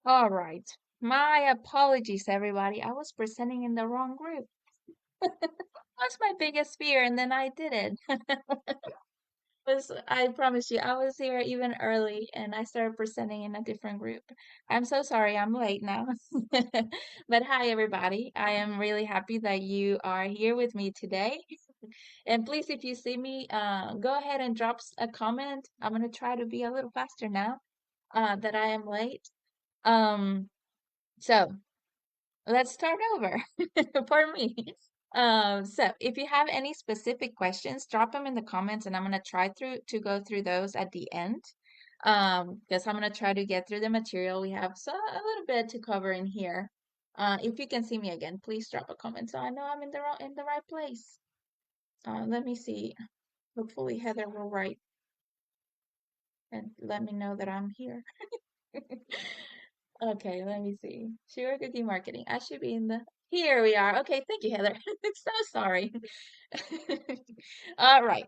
All right. My apologies, everybody. I was presenting in the wrong group. That's my biggest fear, and then I did it. I promise you, I was here even early and I started presenting in a different group. I'm so sorry, I'm late now. But hi, everybody. I am really happy that you are here with me today. And please, if you see me, go ahead and drop a comment. I'm gonna try to be a little faster now, that I am late. Um, so let's start over for me. So if you have any specific questions, drop them in the comments and I'm gonna try to go through those at the end. Because I'm gonna try to get through the material. We have a little bit to cover in here. If you can see me again, please drop a comment so I know I'm in the right place. Let me see. Hopefully Heather will write and let me know that I'm here. Okay, let me see. Sugar cookie marketing. I should be in the. Here we are. Okay, thank you, Heather. So sorry. All right.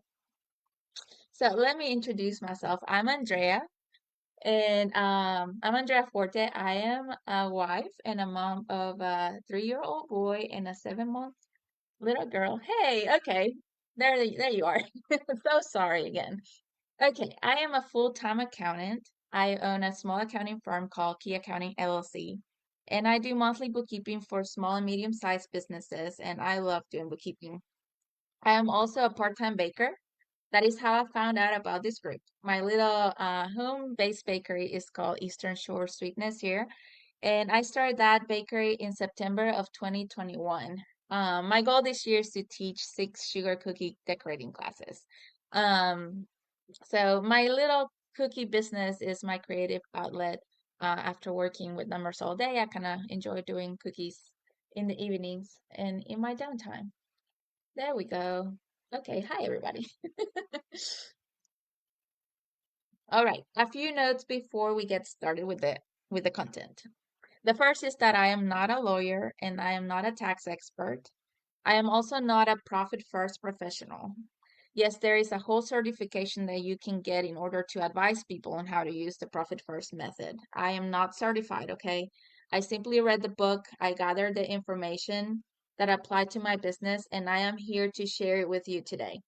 So let me introduce myself. I'm Andrea, and I'm Andrea Forte. I am a wife and a mom of a 3-year-old boy and a 7-month little girl. Hey, okay. There you are. So sorry again. Okay, I am a full-time accountant. I own a small accounting firm called Key Accounting LLC, and I do monthly bookkeeping for small and medium-sized businesses, and I love doing bookkeeping. I am also a part-time baker. That is how I found out about this group. My little home-based bakery is called Eastern Shore Sweetness here, and I started that bakery in September of 2021. My goal this year is to teach 6 sugar cookie decorating classes. Um, so my little cookie business is my creative outlet. After working with numbers all day, I kind of enjoy doing cookies in the evenings and in my downtime. There we go. Okay, hi everybody. All right, a few notes before we get started with the content. The first is that I am not a lawyer and I am not a tax expert. I am also not a profit first professional. Yes, there is a whole certification that you can get in order to advise people on how to use the profit first method. I am not certified, okay? I simply read the book, I gathered the information that applied to my business, and I am here to share it with you today.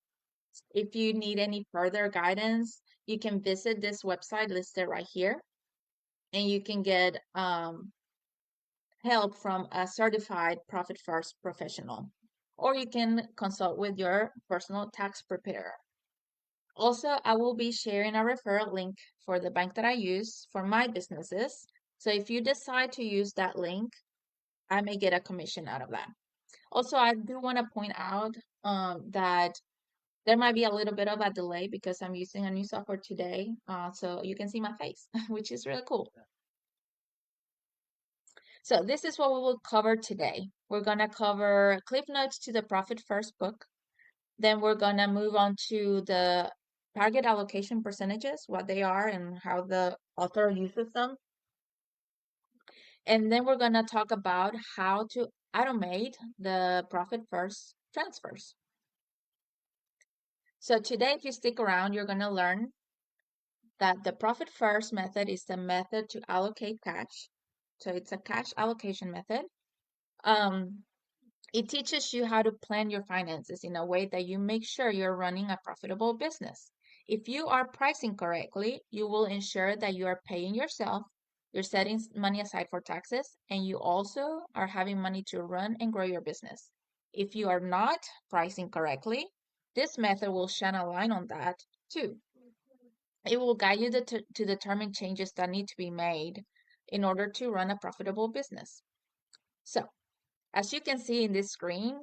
If you need any further guidance, you can visit this website listed right here, and you can get help from a certified profit first professional, or you can consult with your personal tax preparer. Also, I will be sharing a referral link for the bank that I use for my businesses. So if you decide to use that link, I may get a commission out of that. Also, I do want to point out that there might be a little bit of a delay because I'm using a new software today. So you can see my face, which is really cool. So this is what we will cover today. We're going to cover Cliff Notes to the Profit First book. Then we're going to move on to the target allocation percentages, what they are and how the author uses them. And then we're going to talk about how to automate the Profit First transfers. So today, if you stick around, you're going to learn that the Profit First method is the method to allocate cash. So it's a cash allocation method. It teaches you how to plan your finances in a way that you make sure you're running a profitable business. If you are pricing correctly, you will ensure that you are paying yourself, you're setting money aside for taxes, and you also are having money to run and grow your business. If you are not pricing correctly, this method will shine a line on that too. It will guide you to determine changes that need to be made in order to run a profitable business. So, as you can see in this screen,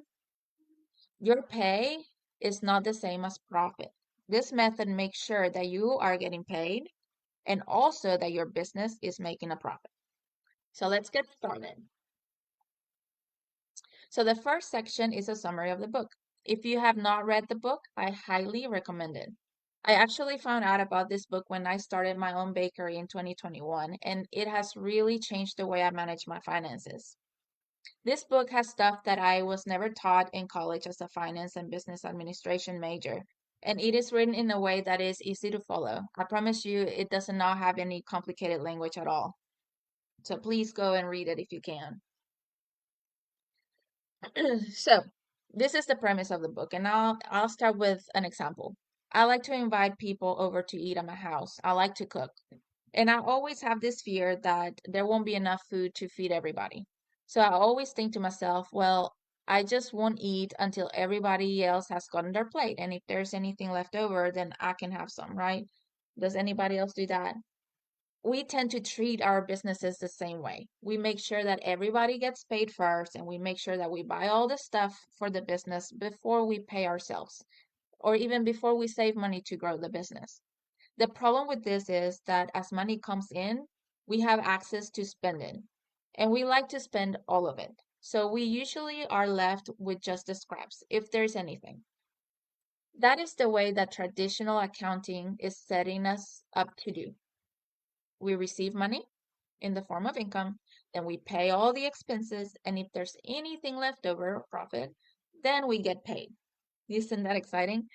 your pay is not the same as profit. This method makes sure that you are getting paid and also that your business is making a profit. So let's get started. So the first section is a summary of the book. If you have not read the book, I highly recommend it. I actually found out about this book when I started my own bakery in 2021, and it has really changed the way I manage my finances. This book has stuff that I was never taught in college as a finance and business administration major, And it is written in a way that is easy to follow. I promise you, it does not have any complicated language at all. So please go and read it if you can. So, this is the premise of the book, and I'll start with an example. I like to invite people over to eat at my house. I like to cook. And I always have this fear that there won't be enough food to feed everybody. So I always think to myself, well, I just won't eat until everybody else has gotten their plate. And if there's anything left over, then I can have some, right? Does anybody else do that? We tend to treat our businesses the same way. We make sure that everybody gets paid first, and we make sure that we buy all the stuff for the business before we pay ourselves, or even before we save money to grow the business. The problem with this is that as money comes in, we have access to spend it, and we like to spend all of it. So we usually are left with just the scraps, if there's anything. That is the way that traditional accounting is setting us up to do. We receive money in the form of income, then we pay all the expenses, and if there's anything left over, profit, then we get paid. Isn't that exciting?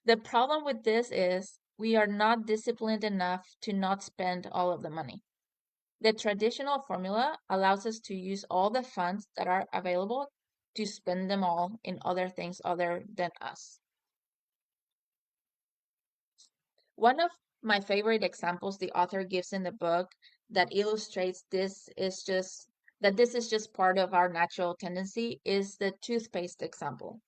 The problem with this is we are not disciplined enough to not spend all of the money. The traditional formula allows us to use all the funds that are available to spend them all in other things other than us. One of my favorite examples the author gives in the book that illustrates this is just part of our natural tendency is the toothpaste example.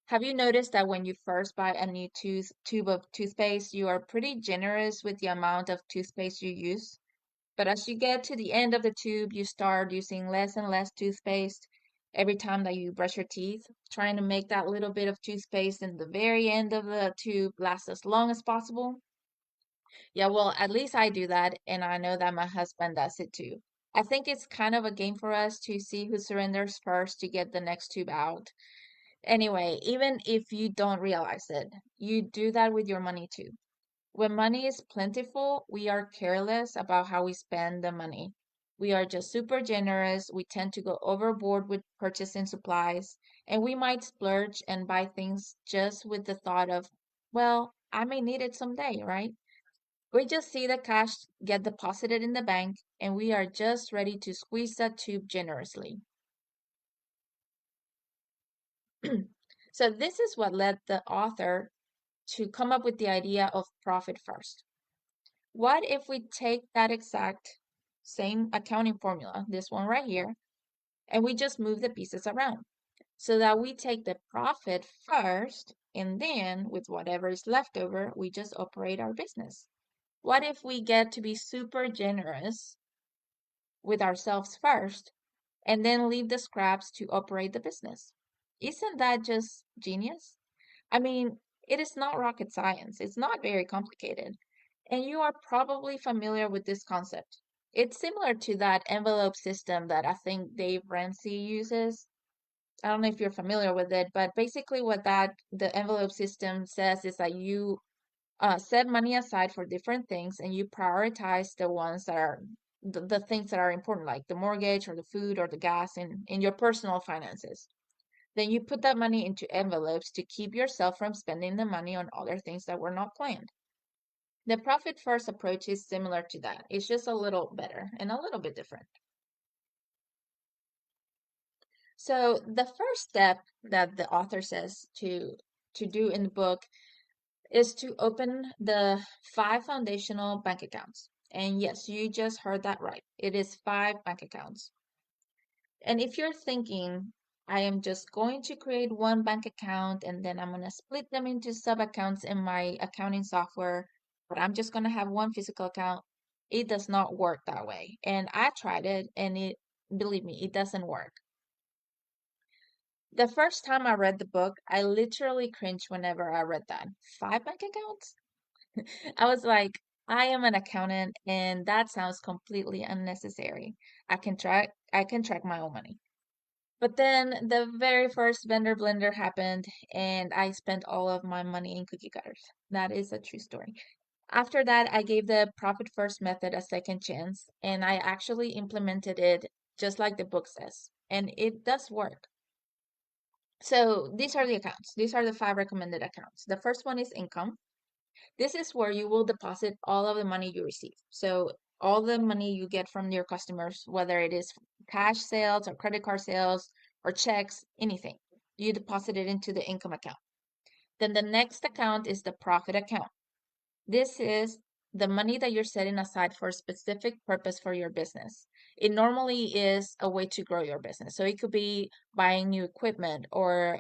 Have you noticed that when you first buy a new tube of toothpaste, you are pretty generous with the amount of toothpaste you use? But as you get to the end of the tube, you start using less and less toothpaste every time that you brush your teeth, trying to make that little bit of toothpaste in the very end of the tube last as long as possible. Yeah, well, at least I do that, and I know that my husband does it too. I think it's kind of a game for us to see who surrenders first to get the next tube out. Anyway, even if you don't realize it, you do that with your money too. When money is plentiful, we are careless about how we spend the money. We are just super generous. We tend to go overboard with purchasing supplies, and we might splurge and buy things just with the thought of, well, I may need it someday, right? We just see the cash get deposited in the bank, and we are just ready to squeeze that tube generously. So, this is what led the author to come up with the idea of profit first. What if we take that exact same accounting formula, this one right here, and we just move the pieces around so that we take the profit first, and then with whatever is left over, we just operate our business? What if we get to be super generous with ourselves first and then leave the scraps to operate the business? Isn't that just genius? I mean, it is not rocket science. It's not very complicated. And you are probably familiar with this concept. It's similar to that envelope system that I think Dave Ramsey uses. I don't know if you're familiar with it, but basically what the envelope system says is that you set money aside for different things and you prioritize the ones that are the things that are important, like the mortgage or the food or the gas in your personal finances. Then you put that money into envelopes to keep yourself from spending the money on other things that were not planned. The profit first approach is similar to that. It's just a little better and a little bit different. So the first step that the author says to do in the book is to open the 5 foundational bank accounts. And yes, you just heard that right. It is 5 bank accounts. And if you're thinking, I am just going to create one bank account and then I'm going to split them into sub accounts in my accounting software, but I'm just going to have one physical account, it does not work that way. And I tried it and believe me, it doesn't work. The first time I read the book, I literally cringed whenever I read that. 5 bank accounts? I was like, I am an accountant and that sounds completely unnecessary. I can track my own money. But then the very first vendor blender happened and I spent all of my money in cookie cutters. That is a true story. After that, I gave the profit first method a second chance and I actually implemented it just like the book says. And it does work. So these are the accounts. These are the five recommended accounts. The first one is income. This is where you will deposit all of the money you receive. So all the money you get from your customers, whether it is cash sales or credit card sales or checks, anything, you deposit it into the income account. Then the next account is the profit account. This is the money that you're setting aside for a specific purpose for your business. It normally is a way to grow your business. So it could be buying new equipment or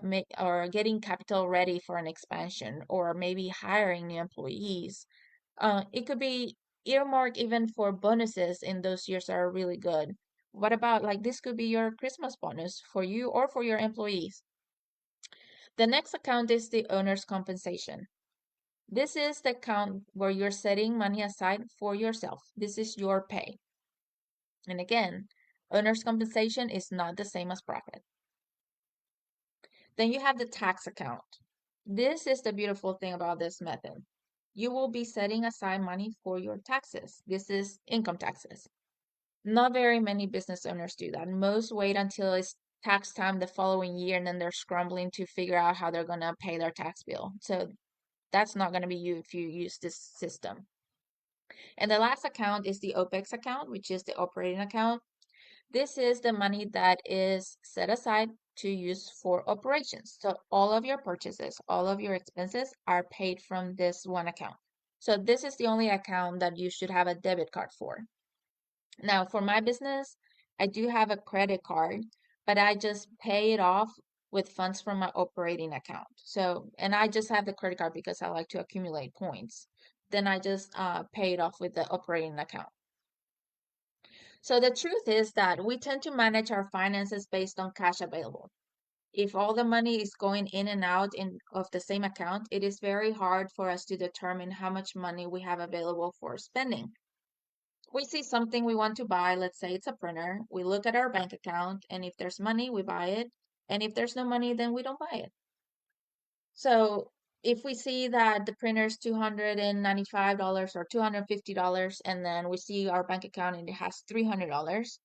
getting capital ready for an expansion or maybe hiring new employees. It could be earmarked even for bonuses in those years that are really good. What about like this could be your Christmas bonus for you or for your employees? The next account is the owner's compensation. This is the account where you're setting money aside for yourself. This is your pay. And again, owner's compensation is not the same as profit. Then you have the tax account. This is the beautiful thing about this method. You will be setting aside money for your taxes. This is income taxes. Not very many business owners do that. Most wait until it's tax time the following year and then they're scrambling to figure out how they're going to pay their tax bill. So that's not going to be you if you use this system. And the last account is the OPEX account, which is the operating account. This is the money that is set aside to use for operations. So all of your purchases, all of your expenses are paid from this one account. So this is the only account that you should have a debit card for. Now, for my business, I do have a credit card, but I just pay it off with funds from my operating account. So, and I just have the credit card because I like to accumulate points. Then I just pay it off with the operating account. So the truth is that we tend to manage our finances based on cash available. If all the money is going in and out of the same account, it is very hard for us to determine how much money we have available for spending. We see something we want to buy, let's say it's a printer, we look at our bank account, and if there's money, we buy it. And if there's no money, then we don't buy it. So if we see that the printer is $295 or $250, and then we see our bank account and it has $300,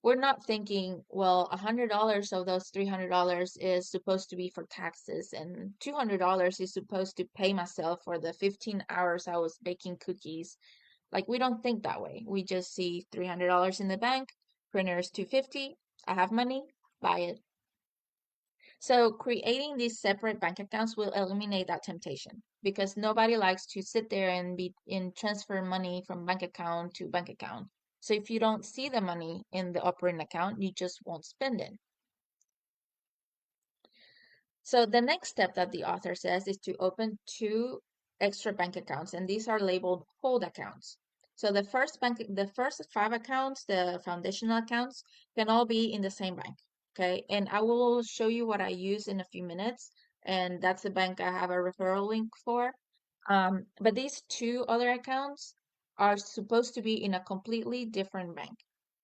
we're not thinking, well, $100 of those $300 is supposed to be for taxes, and $200 is supposed to pay myself for the 15 hours I was baking cookies. Like we don't think that way. We just see $300 in the bank, printer is 250, I have money, buy it. So creating these separate bank accounts will eliminate that temptation because nobody likes to sit there and be in transfer money from bank account to bank account. So if you don't see the money in the operating account, you just won't spend it. So the next step that the author says is to open two extra bank accounts, and these are labeled hold accounts. So the first five accounts, the foundational accounts, can all be in the same bank. Okay, and I will show you what I use in a few minutes, and that's the bank I have a referral link for. But these two other accounts are supposed to be in a completely different bank.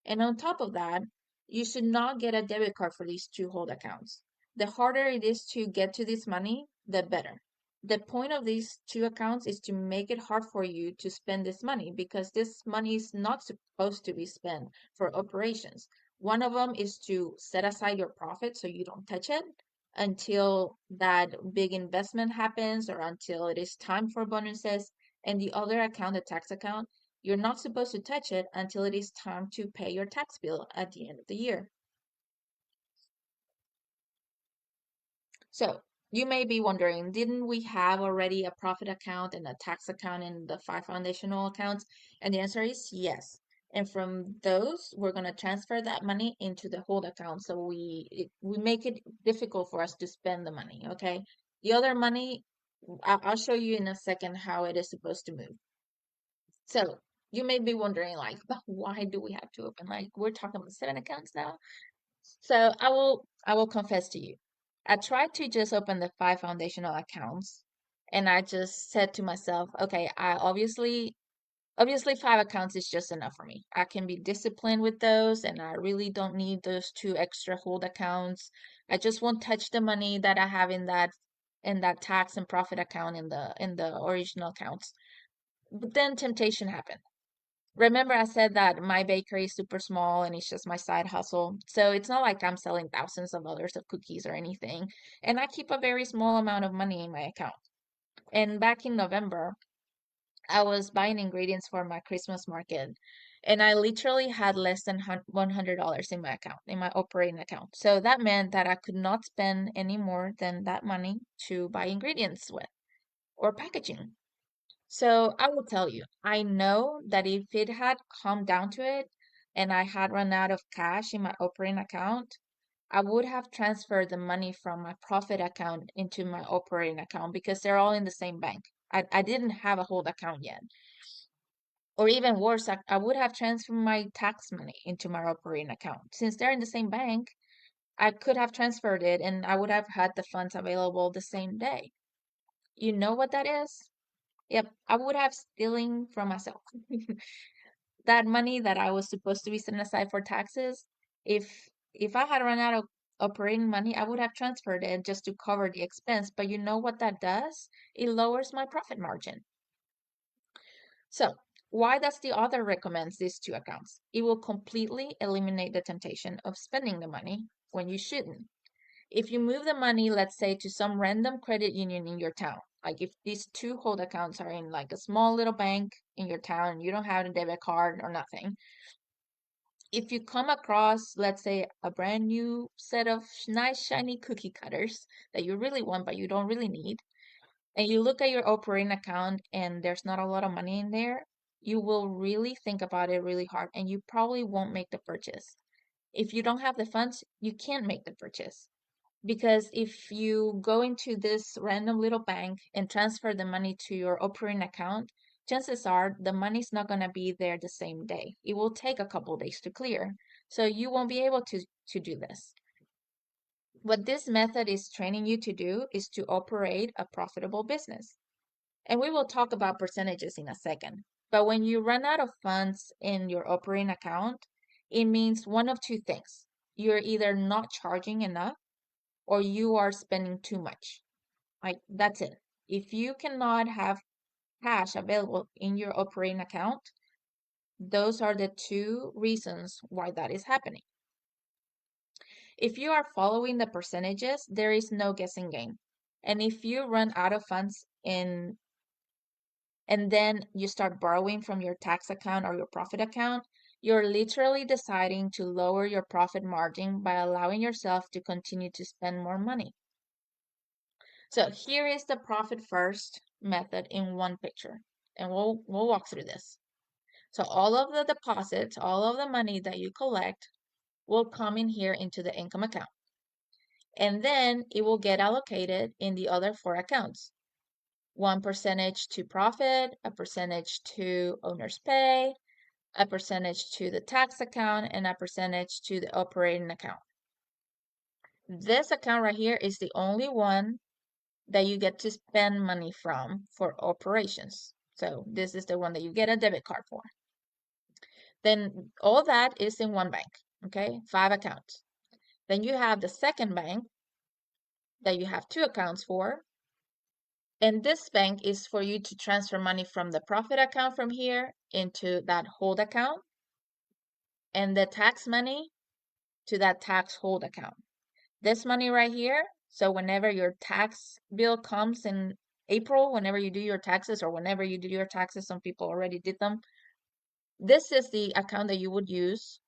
And on top of that, you should not get a debit card for these two hold accounts. The harder it is to get to this money, the better. The point of these two accounts is to make it hard for you to spend this money because this money is not supposed to be spent for operations. One of them is to set aside your profit so you don't touch it until that big investment happens or until it is time for bonuses. And the other account, the tax account, you're not supposed to touch it until it is time to pay your tax bill at the end of the year. So you may be wondering, didn't we have already a profit account and a tax account in the five foundational accounts? And the answer is yes. And from those, we're going to transfer that money into the hold account. So we make it difficult for us to spend the money. Okay. The other money, I'll show you in a second how it is supposed to move. So you may be wondering, like, but why do we have to open? Like, we're talking about seven accounts now. So I will confess to you. I tried to just open the five foundational accounts and I just said to myself, okay, I obviously five accounts is just enough for me. I can be disciplined with those and I really don't need those two extra hold accounts. I just won't touch the money that I have in that tax and profit account in the original accounts. But then temptation happened. Remember, I said that my bakery is super small and it's just my side hustle. So it's not like I'm selling thousands of dollars of cookies or anything. And I keep a very small amount of money in my account. And back in November, I was buying ingredients for my Christmas market, and I literally had less than $100 in my account, in my operating account. So that meant that I could not spend any more than that money to buy ingredients with or packaging. So I will tell you, I know that if it had come down to it and I had run out of cash in my operating account, I would have transferred the money from my profit account into my operating account because they're all in the same bank. I didn't have a hold account yet. Or even worse, I would have transferred my tax money into my operating account. Since they're in the same bank, I could have transferred it and I would have had the funds available the same day. You know what that is? Yep, I would have stealing from myself. That money that I was supposed to be setting aside for taxes, if I had run out of operating money, I would have transferred it just to cover the expense. But you know what that does? It lowers my profit margin. So, why does the author recommends these two accounts? It will completely eliminate the temptation of spending the money when you shouldn't. If you move the money, let's say, to some random credit union in your town, like if these two hold accounts are in like a small little bank in your town, you don't have a debit card or nothing. If you come across, let's say, a brand new set of nice shiny cookie cutters that you really want but you don't really need, and you look at your operating account and there's not a lot of money in there, you will really think about it really hard and you probably won't make the purchase. If you don't have the funds, you can't make the purchase. Because if you go into this random little bank and transfer the money to your operating account, chances are the money's not going to be there the same day. It will take a couple days to clear. So you won't be able to do this. What this method is training you to do is to operate a profitable business. And we will talk about percentages in a second. But when you run out of funds in your operating account, it means one of two things. You're either not charging enough or you are spending too much. Like that's it. If you cannot have cash available in your operating account, those are the two reasons why that is happening. If you are following the percentages, there is no guessing game. And if you run out of funds in and then you start borrowing from your tax account or your profit account, you're literally deciding to lower your profit margin by allowing yourself to continue to spend more money. So here is the profit first method in one picture, and we'll walk through this. So all of the deposits, all of the money that you collect will come in here into the income account. And then it will get allocated in the other four accounts. 1% to profit, a percentage to owner's pay, a percentage to the tax account, and a percentage to the operating account. This account right here is the only one that you get to spend money from for operations. So this is the one that you get a debit card for. Then all that is in one bank, okay? 5 accounts. Then you have the second bank that you have 2 accounts for. And this bank is for you to transfer money from the profit account from here into that hold account and the tax money to that tax hold account. This money right here, so whenever your tax bill comes in April, whenever you do your taxes or whenever you do your taxes, some people already did them. This is the account that you would use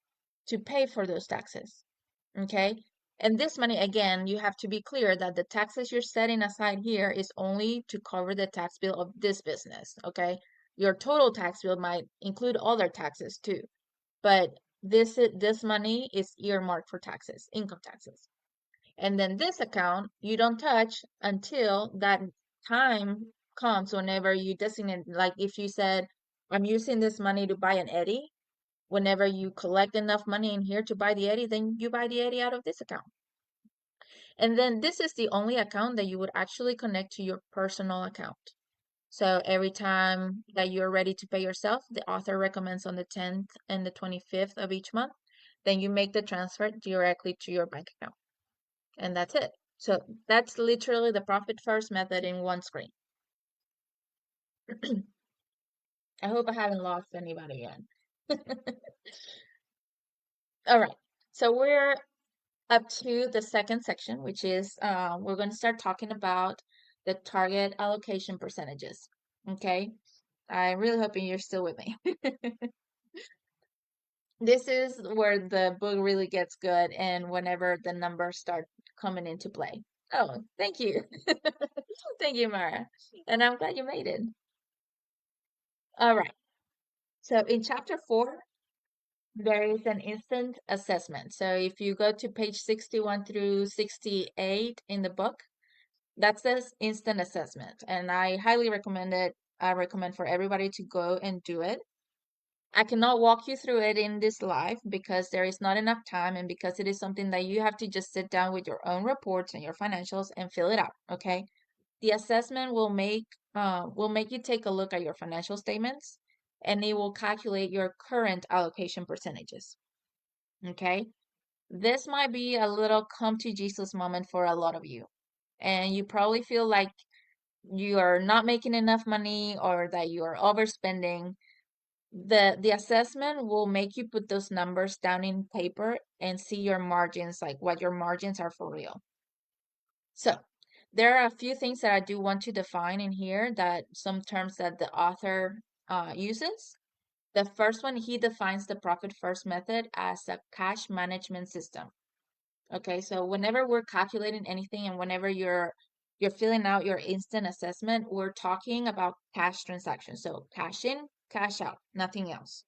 to pay for those taxes. Okay? And this money, again, you have to be clear that the taxes you're setting aside here is only to cover the tax bill of this business. Okay? Your total tax bill might include other taxes too. But this money is earmarked for taxes, income taxes. And then this account you don't touch until that time comes whenever you designate, like if you said, I'm using this money to buy an Eddy, whenever you collect enough money in here to buy the Eddy, then you buy the Eddy out of this account. And then this is the only account that you would actually connect to your personal account. So every time that you're ready to pay yourself, the author recommends on the 10th and the 25th of each month, then you make the transfer directly to your bank account. And that's it. So that's literally the profit first method in one screen. I hope I haven't lost anybody yet. All right. So we're up to the second section, which is we're going to start talking about the target allocation percentages. Okay. I'm really hoping you're still with me. This is where the book really gets good and whenever the numbers start coming into play. Oh, thank you. Thank you, Mara. And I'm glad you made it. All right. So in chapter 4, there is an instant assessment. So if you go to page 61 through 68 in the book, that's this instant assessment. And I highly recommend it. I recommend for everybody to go and do it. I cannot walk you through it in this live because there is not enough time and because it is something that you have to just sit down with your own reports and your financials and fill it out, okay? The assessment will make you take a look at your financial statements and it will calculate your current allocation percentages, okay? This might be a little come to Jesus moment for a lot of you. And you probably feel like you are not making enough money or that you are overspending. The assessment will make you put those numbers down in paper and see your margins, like what your margins are for real. So there are a few things that I do want to define in here, that some terms that the author uses. The first one, he defines the profit first method as a cash management system. Okay, so whenever we're calculating anything and whenever you're filling out your instant assessment, we're talking about cash transactions. So cash in, cash out, nothing else.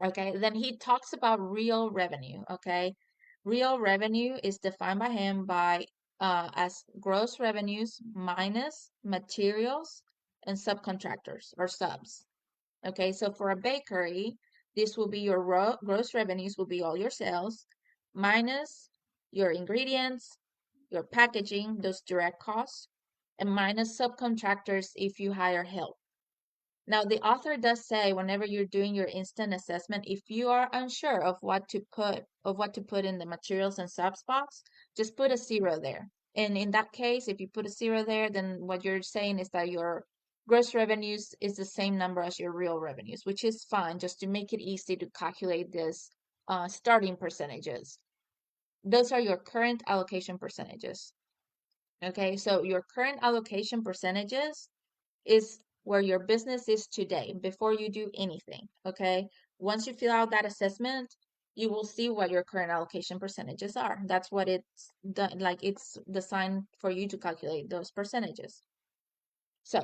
Okay, then he talks about real revenue. Okay, real revenue is defined by him by as gross revenues minus materials and subcontractors or subs. Okay, so for a bakery, this will be your gross revenues will be all your sales minus your ingredients, your packaging, those direct costs, and minus subcontractors if you hire help. Now, the author does say whenever you're doing your instant assessment, if you are unsure of what to put in the materials and subs box, just put a zero there. And in that case, if you put a zero there, then what you're saying is that your gross revenues is the same number as your real revenues, which is fine, just to make it easy to calculate this starting percentages. Those are your current allocation percentages. Okay, so your current allocation percentages is where your business is today before you do anything. Okay. Once you fill out that assessment, you will see what your current allocation percentages are. That's what it's done, like it's designed for you to calculate those percentages. So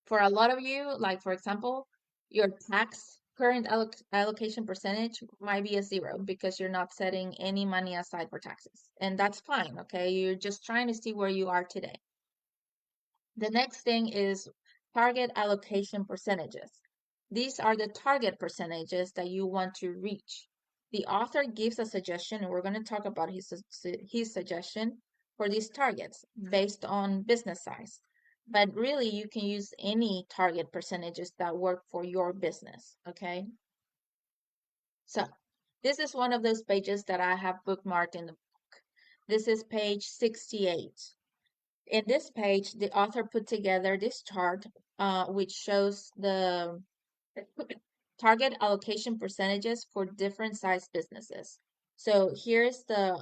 for a lot of you, like for example, your tax current allocation percentage might be a zero because you're not setting any money aside for taxes. And that's fine. Okay. You're just trying to see where you are today. The next thing is target allocation percentages. These are the target percentages that you want to reach. The author gives a suggestion, and we're going to talk about his suggestion for these targets based on business size. But really, you can use any target percentages that work for your business, okay? So this is one of those pages that I have bookmarked in the book. This is page 68. In this page, the author put together this chart, which shows the target allocation percentages for different size businesses. So here's the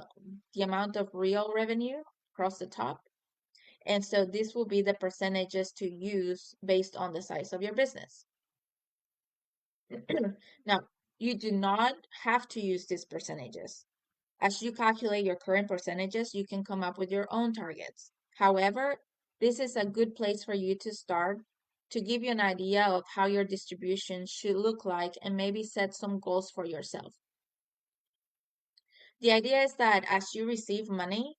amount of real revenue across the top. And so this will be the percentages to use based on the size of your business. Now, you do not have to use these percentages. As you calculate your current percentages, you can come up with your own targets. However, this is a good place for you to start to give you an idea of how your distribution should look like and maybe set some goals for yourself. The idea is that as you receive money,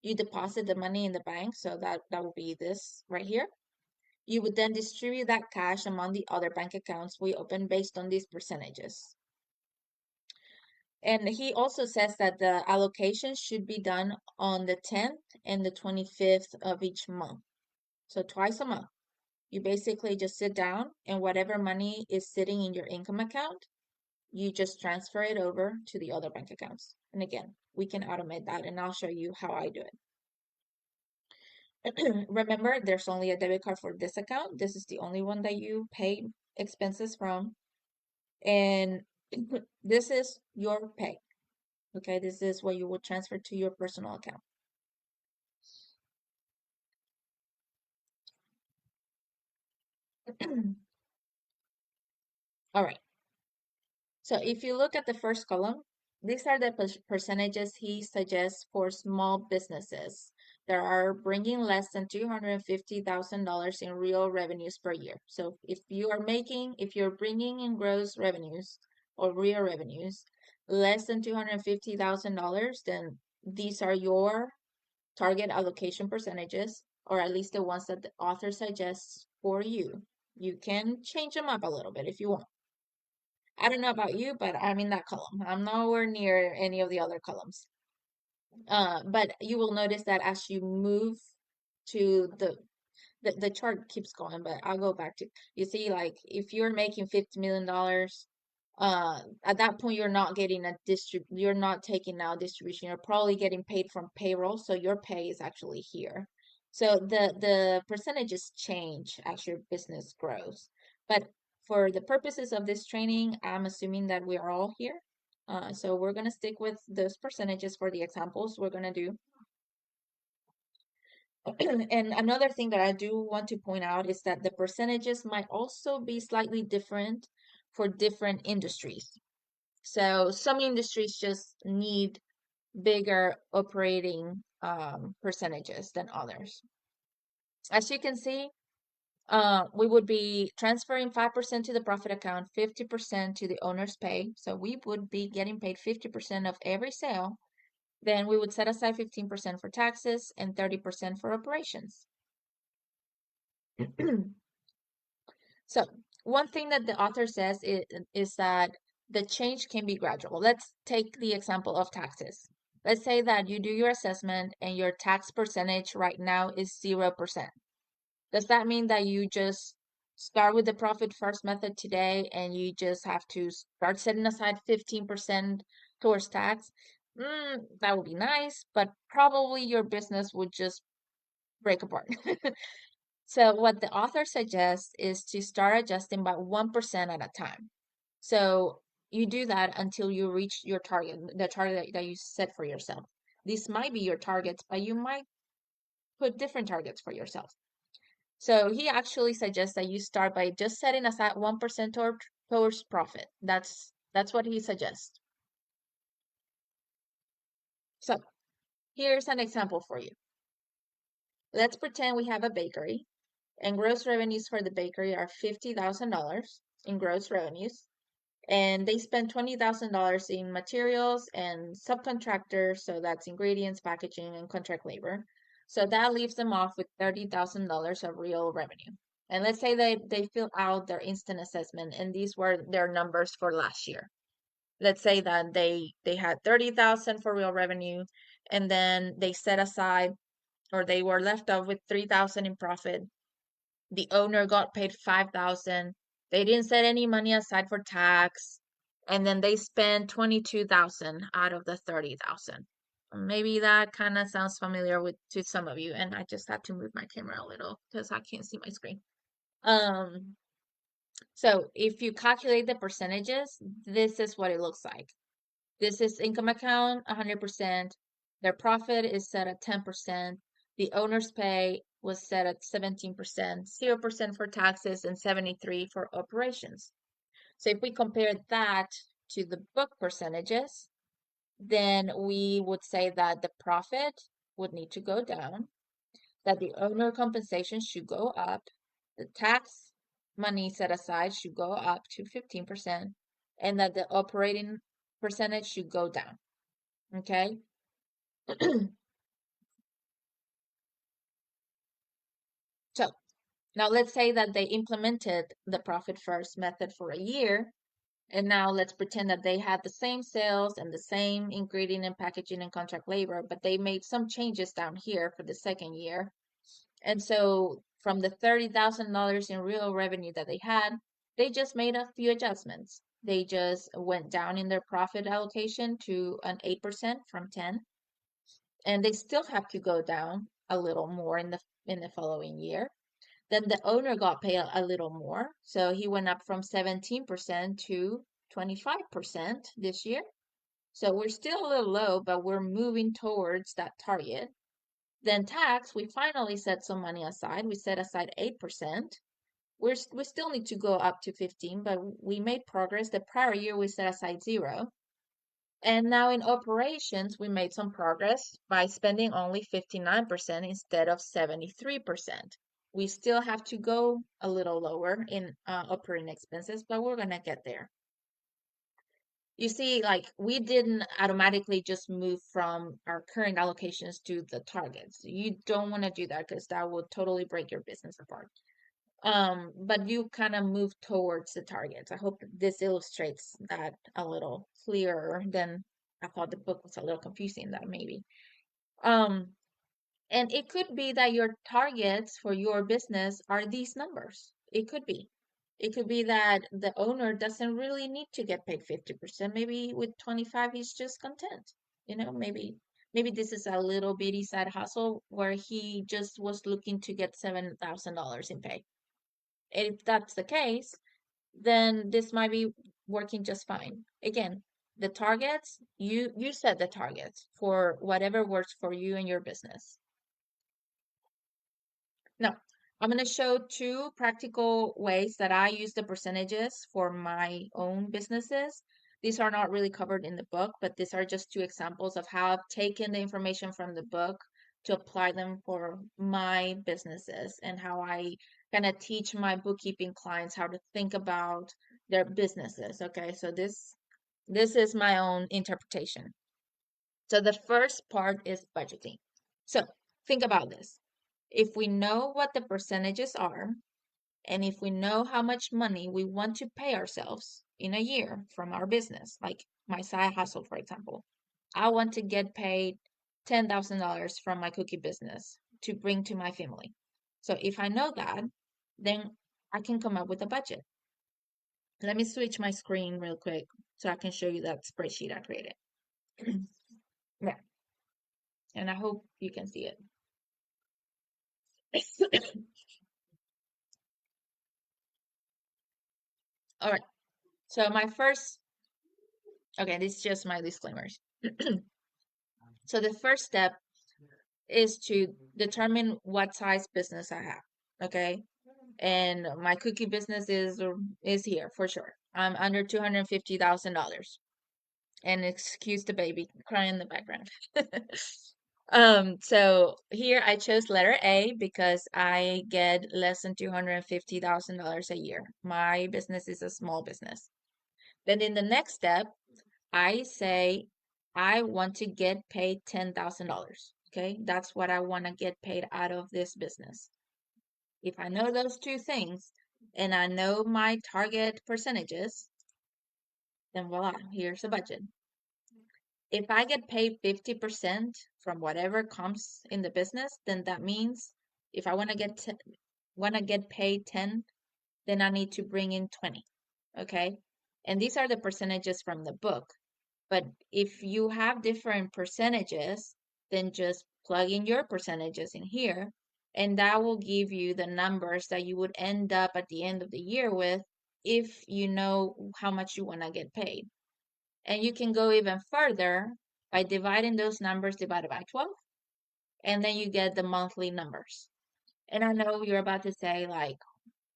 you deposit the money in the bank, so that will be this right here. You would then distribute that cash among the other bank accounts we open based on these percentages. And he also says that the allocation should be done on the 10th and the 25th of each month. So twice a month. You basically just sit down and whatever money is sitting in your income account, you just transfer it over to the other bank accounts. And again, we can automate that and I'll show you how I do it. Remember, there's only a debit card for this account. This is the only one that you pay expenses from. And this is your pay. Okay, this is what you will transfer to your personal account. All right. So if you look at the first column, these are the percentages he suggests for small businesses that are bringing less than $250,000 in real revenues per year. So if you're bringing in gross revenues or real revenues less than $250,000, then these are your target allocation percentages, or at least the ones that the author suggests for you. You can change them up a little bit if you want. I don't know about you, but I'm in that column. I'm nowhere near any of the other columns. But you will notice that as you move to the chart keeps going, but I'll go back to, you see, like if you're making $50 million, at that point you're not getting you're not taking out distribution. You're probably getting paid from payroll, so your pay is actually here. So the percentages change as your business grows. But for the purposes of this training, I'm assuming that we are all here. So we're gonna stick with those percentages for the examples we're gonna do. And another thing that I do want to point out is that the percentages might also be slightly different for different industries. So some industries just need bigger operating percentages than others. As you can see, we would be transferring 5% to the profit account, 50% to the owner's pay. So we would be getting paid 50% of every sale. Then we would set aside 15% for taxes and 30% for operations. So one thing that the author says is that the change can be gradual. Let's take the example of taxes. Let's say that you do your assessment and your tax percentage right now is 0%. Does that mean that you just start with the profit first method today and you just have to start setting aside 15% towards tax? That would be nice, but probably your business would just break apart. So what the author suggests is to start adjusting by 1% at a time. So you do that until you reach your target, the target that you set for yourself. These might be your targets, but you might put different targets for yourself. So he actually suggests that you start by just setting aside 1% towards profit. That's what he suggests. So here's an example for you. Let's pretend we have a bakery and gross revenues for the bakery are $50,000 in gross revenues. And they spend $20,000 in materials and subcontractors, so that's ingredients, packaging, and contract labor. So that leaves them off with $30,000 of real revenue. And let's say they fill out their instant assessment, and these were their numbers for last year. Let's say that they had 30,000 for real revenue, and then they set aside, or they were left off with 3,000 in profit. The owner got paid 5,000. They didn't set any money aside for tax, and then they spent 22,000 out of the 30,000. Maybe that kind of sounds familiar to some of you, and I just had to move my camera a little because I can't see my screen. So if you calculate the percentages, this is what it looks like. This is income account, 100%. Their profit is set at 10%. The owner's pay was set at 17%, 0% for taxes, and 73% for operations. So if we compare that to the book percentages, then we would say that the profit would need to go down, that the owner compensation should go up, the tax money set aside should go up to 15%, and that the operating percentage should go down. Okay. So now let's say that they implemented the profit first method for a year. And now let's pretend that they had the same sales and the same ingredient and packaging and contract labor, but they made some changes down here for the second year. And so from the $30,000 in real revenue that they had, they just made a few adjustments. They just went down in their profit allocation to an 8% from 10. And they still have to go down a little more in the following year. Then the owner got paid a little more, so he went up from 17% to 25% this year. So we're still a little low, but we're moving towards that target. Then tax, we finally set some money aside. We set aside 8%. We still need to go up to 15, but we made progress. The prior year we set aside 0. And now in operations, we made some progress by spending only 59% instead of 73%. We still have to go a little lower in operating expenses, but we're gonna get there. You see, like we didn't automatically just move from our current allocations to the targets. You don't want to do that because that will totally break your business apart. But you kind of move towards the targets. I hope this illustrates that a little clearer than I thought the book was a little confusing that maybe. Um, and it could be that your targets for your business are these numbers. It could be. It could be that the owner doesn't really need to get paid 50%. Maybe with 25 he's just content. Maybe this is a little bitty side hustle where he just was looking to get $7,000 in pay. If that's the case, then this might be working just fine. Again, the targets, you set the targets for whatever works for you and your business. Now, I'm going to show two practical ways that I use the percentages for my own businesses. These are not really covered in the book, but these are just two examples of how I've taken the information from the book to apply them for my businesses and how I kind of teach my bookkeeping clients how to think about their businesses. Okay, so this is my own interpretation. So the first part is budgeting. So think about this. If we know what the percentages are, and if we know how much money we want to pay ourselves in a year from our business, like my side hustle, for example, I want to get paid $10,000 from my cookie business to bring to my family. So if I know that, then I can come up with a budget. Let me switch my screen real quick so I can show you that spreadsheet I created. Yeah, and I hope you can see it. All right. So okay, this is just my disclaimers. So the first step is to determine what size business I have. Okay. And my cookie business is here for sure. I'm under $250,000. And excuse the baby crying in the background. So here I chose letter A because I get less than $250,000 a year. My business is a small business. Then in the next step, I say I want to get paid $10,000. Okay, that's what I want to get paid out of this business. If I know those two things and I know my target percentages, then voila, here's a budget. If I get paid 50% from whatever comes in the business, then that means if I want to get paid 10, then I need to bring in 20. Okay? And these are the percentages from the book. But if you have different percentages, then just plug in your percentages in here, and that will give you the numbers that you would end up at the end of the year with if you know how much you want to get paid. And you can go even further by dividing those numbers divided by 12, and then you get the monthly numbers. And I know you're about to say, like,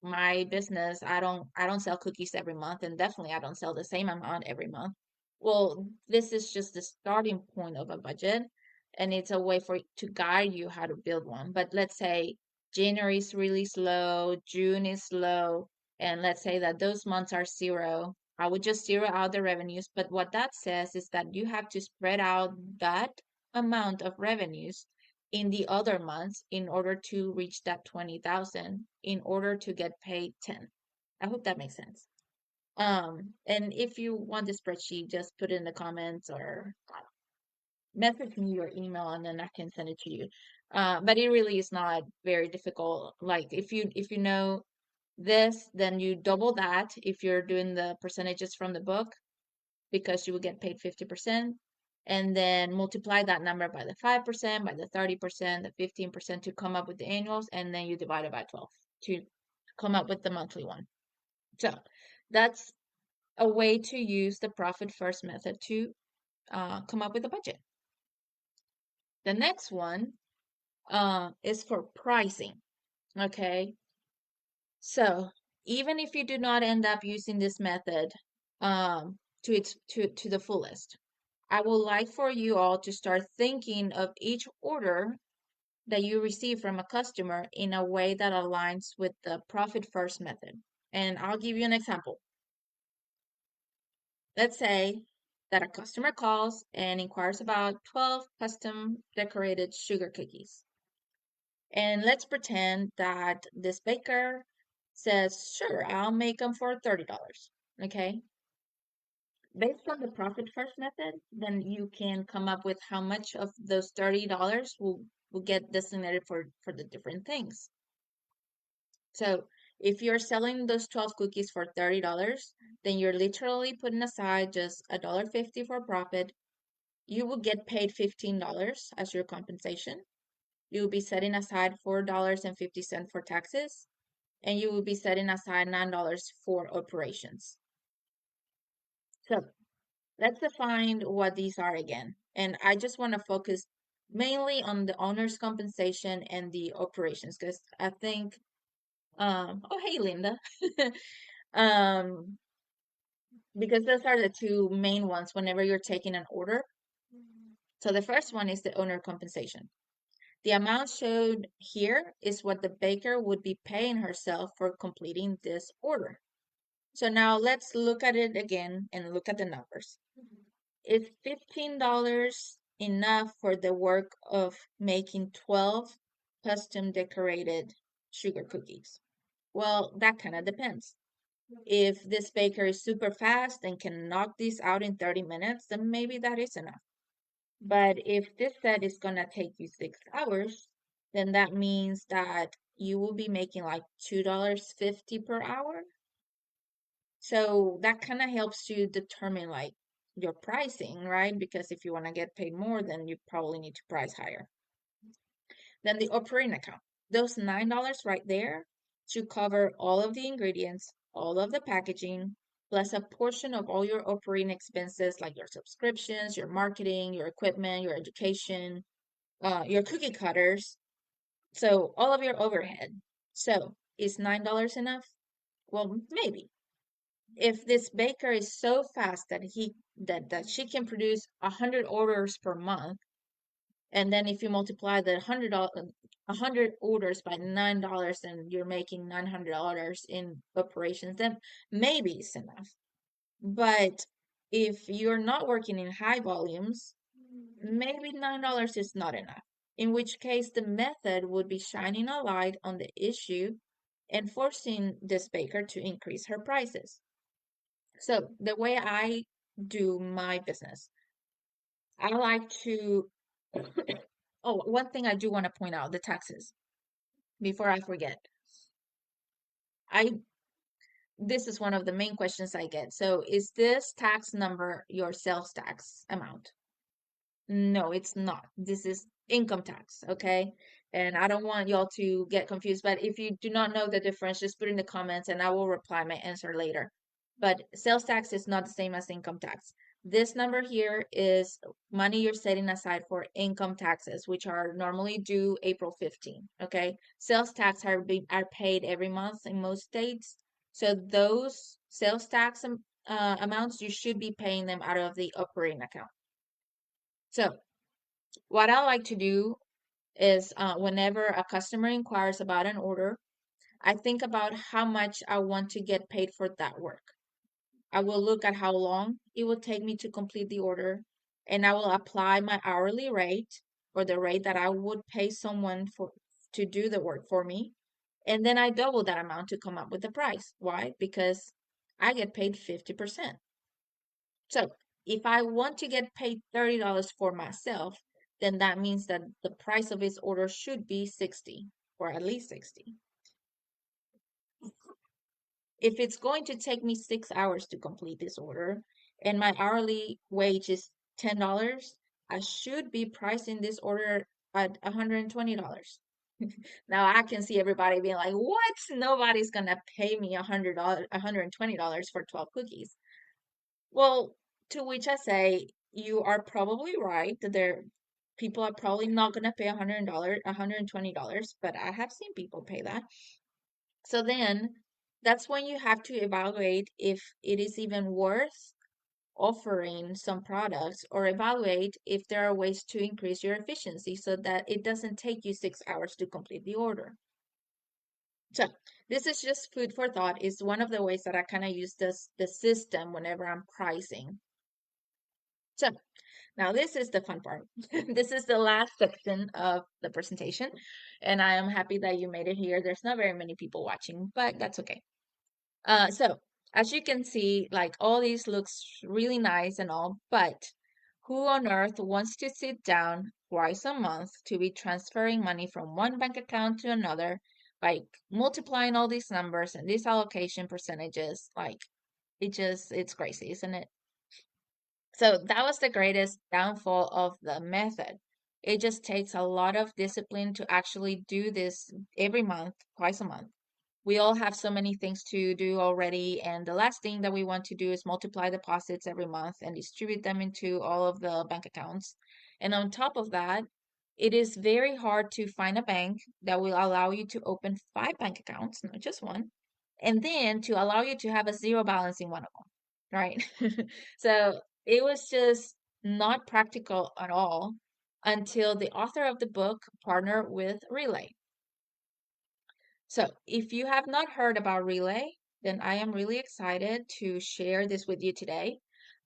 my business, I don't sell cookies every month, and definitely I don't sell the same amount every month. Well, this is just the starting point of a budget, and it's a way for to guide you how to build one. But let's say January is really slow, June is slow, and let's say that those months are 0. I would just zero out the revenues, but what that says is that you have to spread out that amount of revenues in the other months in order to reach that 20,000 in order to get paid 10. I hope that makes sense. And if you want the spreadsheet, just put it in the comments or message me your email and then I can send it to you. But it really is not very difficult. Like if you know this, then you double that if you're doing the percentages from the book because you will get paid 50%. And then multiply that number by the 5%, by the 30%, the 15% to come up with the annuals, and then you divide it by 12 to come up with the monthly one. So that's a way to use the profit first method to come up with a budget. The next one is for pricing. Okay. So even if you do not end up using this method to the fullest, I would like for you all to start thinking of each order that you receive from a customer in a way that aligns with the profit first method. And I'll give you an example. Let's say that a customer calls and inquires about 12 custom decorated sugar cookies. And let's pretend that this baker says, sure, I'll make them for $30. Okay. Based on the profit first method, then you can come up with how much of those $30 will get designated for the different things. So if you're selling those 12 cookies for $30, then you're literally putting aside just $1.50 for profit. You will get paid $15 as your compensation. You will be setting aside $4.50 for taxes, and you will be setting aside $9 for operations. So let's define what these are again. And I just want to focus mainly on the owner's compensation and the operations because I think, oh, hey, Linda. um, because those are the two main ones whenever you're taking an order. So the first one is the owner compensation. The amount showed here is what the baker would be paying herself for completing this order. So now let's look at it again and look at the numbers. Is $15 enough for the work of making 12 custom decorated sugar cookies? Well, that kind of depends. If this baker is super fast and can knock these out in 30 minutes, then maybe that is enough. But if this set is gonna take you 6 hours, then that means that you will be making like $2.50 per hour. So that kind of helps you determine like your pricing, right? Because if you want to get paid more, then you probably need to price higher. Then the operating account. Those $9 right there should cover all of the ingredients, all of the packaging, plus a portion of all your operating expenses like your subscriptions, your marketing, your equipment, your education, your cookie cutters. So all of your overhead. So is $9 enough? Well, maybe. If this baker is so fast that she can produce 100 orders per month, and then if you multiply the hundred orders by $9, and you're making $900 in operations, then maybe it's enough. But if you're not working in high volumes, maybe $9 is not enough. In which case, the method would be shining a light on the issue and forcing this baker to increase her prices. So the way I do my business, I like to, oh, one thing I do want to point out, the taxes, before I forget. I This is one of the main questions I get. So is this tax number your sales tax amount? No, it's not. This is income tax, okay? And I don't want y'all to get confused, but if you do not know the difference, just put in the comments and I will reply my answer later. But sales tax is not the same as income tax. This number here is money you're setting aside for income taxes, which are normally due April 15, okay? Sales tax are paid every month in most states. So those sales tax amounts, you should be paying them out of the operating account. So what I like to do is whenever a customer inquires about an order, I think about how much I want to get paid for that work. I will look at how long it will take me to complete the order, and I will apply my hourly rate or the rate that I would pay someone for to do the work for me. And then I double that amount to come up with the price. Why? Because I get paid 50%. So if I want to get paid $30 for myself, then that means that the price of his order should be 60 or at least 60. If it's going to take me 6 hours to complete this order and my hourly wage is $10, I should be pricing this order at $120. Now I can see everybody being like, what? Nobody's gonna pay me $120 for 12 cookies. Well, to which I say you are probably right that there people are probably not gonna pay $100, $120, but I have seen people pay that. So then that's when you have to evaluate if it is even worth offering some products or evaluate if there are ways to increase your efficiency so that it doesn't take you 6 hours to complete the order. So this is just food for thought. Is one of the ways that I kind of use the system whenever I'm pricing. So now this is the fun part. This is the last section of the presentation, and I am happy that you made it here. There's not very many people watching, but that's okay. So as you can see, like all these looks really nice and all, but who on earth wants to sit down twice a month to be transferring money from one bank account to another, like multiplying all these numbers and these allocation percentages? Like it's crazy, isn't it? So that was the greatest downfall of the method. It just takes a lot of discipline to actually do this every month, twice a month. We all have so many things to do already, and the last thing that we want to do is multiply deposits every month and distribute them into all of the bank accounts. And on top of that, it is very hard to find a bank that will allow you to open 5 bank accounts, not just one, and then to allow you to have a zero balance in one of them, right? So it was just not practical at all until the author of the book partnered with Relay. So, if you have not heard about Relay, then I am really excited to share this with you today.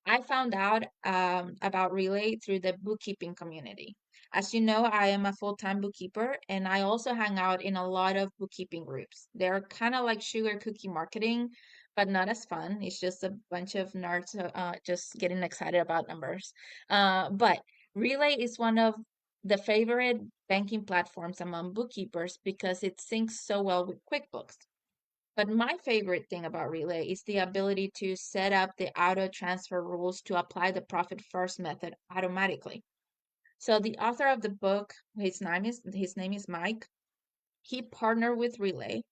I found out about Relay through the bookkeeping community. As you know, I am a full-time bookkeeper and I also hang out in a lot of bookkeeping groups. They're kind of like sugar cookie marketing, but not as fun. It's just a bunch of nerds just getting excited about numbers. But Relay is one of the favorite banking platforms among bookkeepers because it syncs so well with QuickBooks. But my favorite thing about Relay is the ability to set up the auto transfer rules to apply the profit first method automatically. So the author of the book, his name is Mike. He partnered with Relay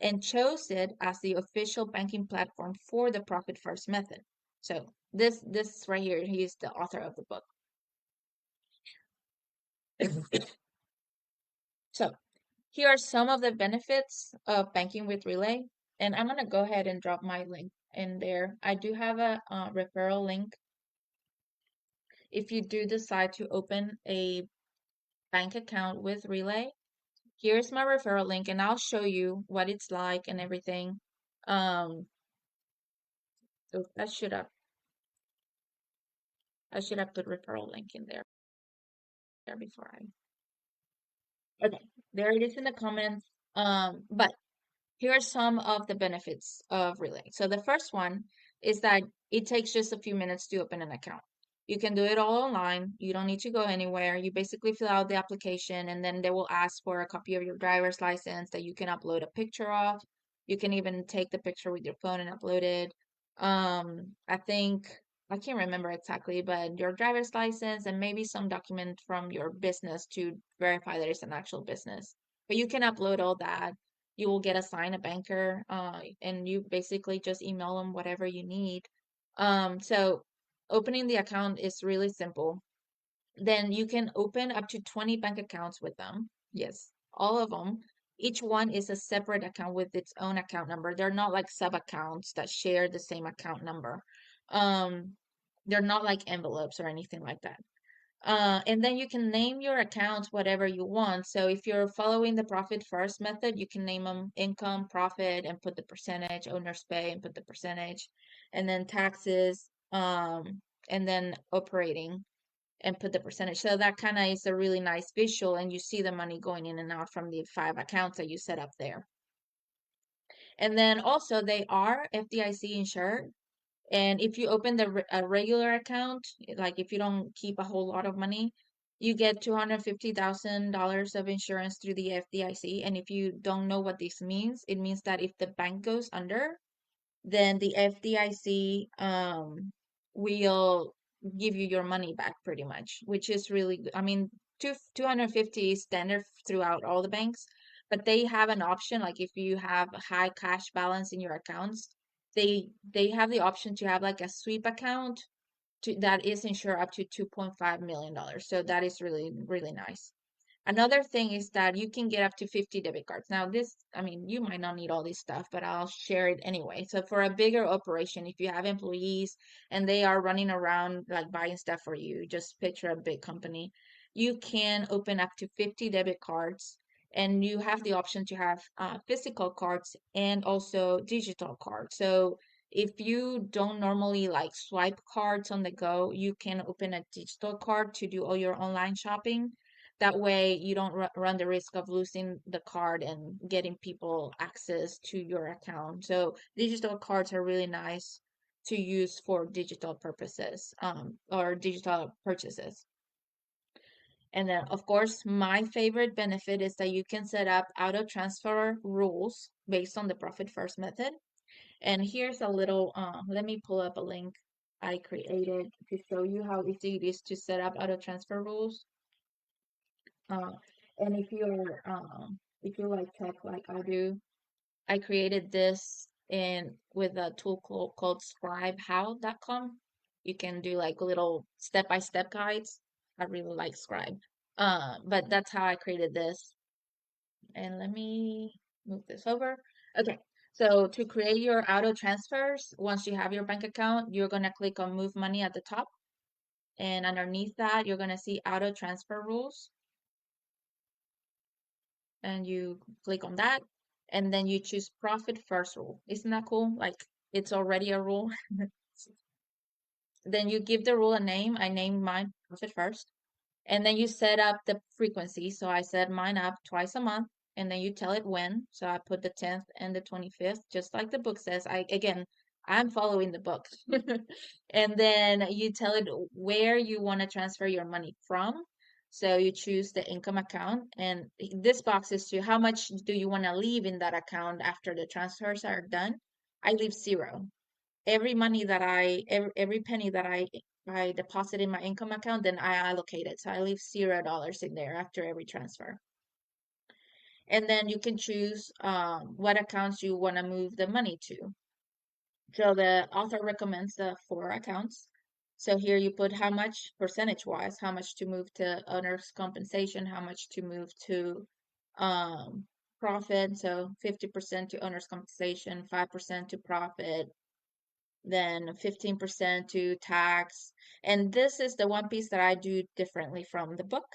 and chose it as the official banking platform for the profit first method. So this right here, he is the author of the book. So here are some of the benefits of banking with Relay, and I'm gonna go ahead and drop my link in there. I do have a referral link if you do decide to open a bank account with Relay. Here's my referral link, and I'll show you what it's like and everything. So I should have put referral link in there before I. Okay, there it is in the comments. But here are some of the benefits of Relay. So the first one is that it takes just a few minutes to open an account. You can do it all online. You don't need to go anywhere. You basically fill out the application and then they will ask for a copy of your driver's license that you can upload a picture of. You can even take the picture with your phone and upload it. I think I can't remember exactly, but your driver's license and maybe some document from your business to verify that it's an actual business. But you can upload all that. You will get assigned a banker, and you basically just email them whatever you need. So opening the account is really simple. Then you can open up to 20 bank accounts with them. Yes, all of them. Each one is a separate account with its own account number. They're not like sub accounts that share the same account number. Um, they're not like envelopes or anything like that. And then you can name your accounts whatever you want. So if you're following the profit first method, you can name them income, profit, and put the percentage, owner's pay, and put the percentage, and then taxes, and then operating, and put the percentage. So that kind of is a really nice visual, and you see the money going in and out from the 5 accounts that you set up there. And then also they are FDIC insured. And if you open a regular account, like if you don't keep a whole lot of money, you get $250,000 of insurance through the FDIC. And if you don't know what this means, it means that if the bank goes under, then the FDIC will give you your money back pretty much, which is really good. I mean, 250 is standard throughout all the banks, but they have an option like if you have a high cash balance in your accounts, they have the option to have like a sweep account that is insured up to $2.5 million. So that is really, really nice. Another thing is that you can get up to 50 debit cards. Now, this, I mean, you might not need all this stuff, but I'll share it anyway. So, for a bigger operation, if you have employees and they are running around like buying stuff for you, just picture a big company, you can open up to 50 debit cards, and you have the option to have physical cards and also digital cards. So, if you don't normally like swipe cards on the go, you can open a digital card to do all your online shopping. That way, you don't run the risk of losing the card and getting people access to your account. So, digital cards are really nice to use for digital purposes, or digital purchases. And then, of course, my favorite benefit is that you can set up auto transfer rules based on the profit first method. And here's a little, let me pull up a link I created to show you how easy it is to set up auto transfer rules. Uh, and if you like tech like I do, I created this in with a tool called scribehow.com. You can do like little step-by-step guides. I really like Scribe. But that's how I created this. And let me move this over. Okay. So to create your auto transfers, once you have your bank account, you're gonna click on Move Money at the top. And underneath that, you're gonna see Auto Transfer Rules. And you click on that, and then you choose profit first rule. Isn't that cool? Like it's already a rule. Then you give the rule a name. I named mine profit first. And then you set up the frequency. So I set mine up twice a month, and then you tell it when. So I put the 10th and the 25th, just like the book says. I'm following the book. And then you tell it where you want to transfer your money from. So you choose the income account, and this box is to how much do you want to leave in that account after the transfers are done. I leave zero. Every penny that I deposit in my income account, then I allocate it. So I leave $0 in there after every transfer. And then you can choose what accounts you want to move the money to. So the author recommends the four accounts. So here you put how much percentage wise, how much to move to owner's compensation, how much to move to um, profit. So 50% to owner's compensation, 5% to profit, then 15% to tax. And this is the one piece that I do differently from the book.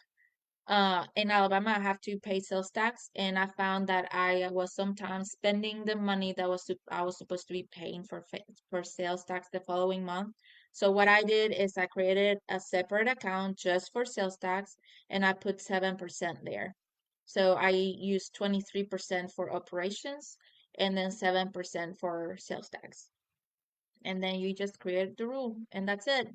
In Alabama, I have to pay sales tax, and I found that I was sometimes spending the money that I was supposed to be paying for sales tax the following month. So what I did is I created a separate account just for sales tax, and I put 7% there. So I used 23% for operations and then 7% for sales tax. And then you just create the rule, and that's it.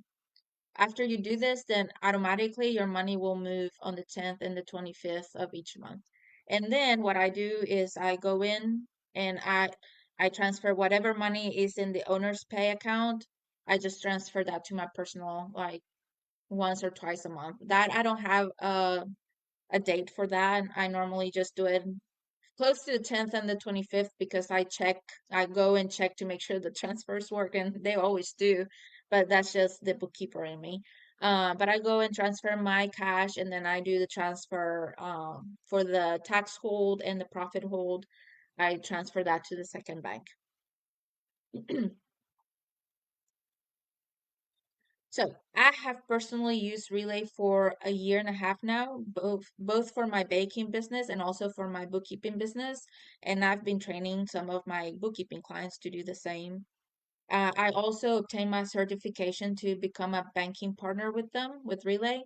After you do this, then automatically your money will move on the 10th and the 25th of each month. And then what I do is I go in and I transfer whatever money is in the owner's pay account. I just transfer that to my personal, like once or twice a month. That I don't have a date for that. I normally just do it close to the 10th and the 25th because I go and check to make sure the transfers work, and they always do, but that's just the bookkeeper in me. But I go and transfer my cash, and then I do the transfer for the tax hold and the profit hold. I transfer that to the second bank. So I have personally used Relay for a year and a half now, both for my baking business and also for my bookkeeping business. And I've been training some of my bookkeeping clients to do the same. I also obtained my certification to become a banking partner with them, with Relay.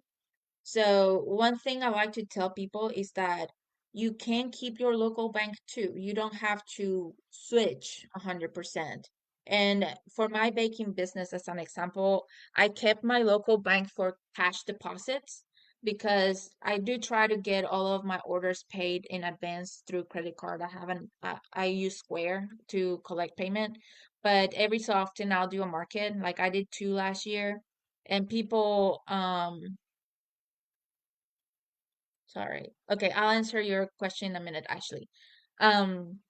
So one thing I like to tell people is that you can keep your local bank too. You don't have to switch 100%. And for my baking business, as an example, I kept my local bank for cash deposits because I do try to get all of my orders paid in advance through credit card. I use Square to collect payment, but every so often I'll do a market. Like I did two last year, and people, sorry. Okay, I'll answer your question in a minute, actually. Um,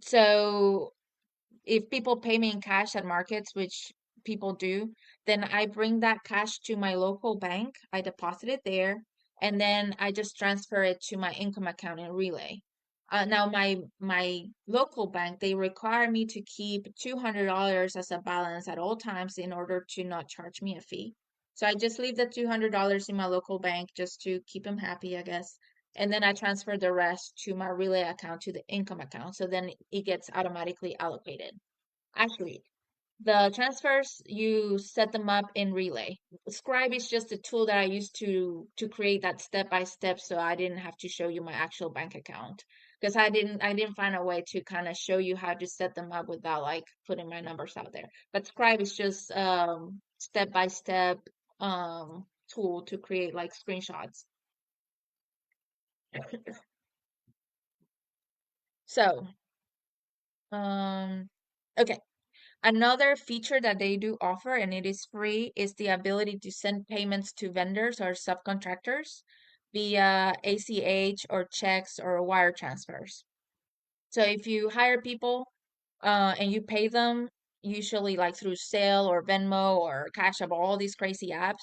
so if people pay me in cash at markets, which people do, then I bring that cash to my local bank. I deposit it there, and then I just transfer it to my income account in Relay. Now my local bank, they require me to keep $200 as a balance at all times in order to not charge me a fee. So I just leave the $200 in my local bank just to keep them happy, I guess. And then I transfer the rest to my Relay account, to the income account. So then it gets automatically allocated. Actually, the transfers, you set them up in Relay. Scribe is just a tool that I use to create that step by step, so I didn't have to show you my actual bank account because I didn't find a way to kind of show you how to set them up without like putting my numbers out there. But Scribe is just step by step tool to create like screenshots. So, um okay. Another feature that they do offer, and it is free, is the ability to send payments to vendors or subcontractors via ACH or checks or wire transfers. So if you hire people and you pay them, usually like through Sale or Venmo or Cash App, all these crazy apps,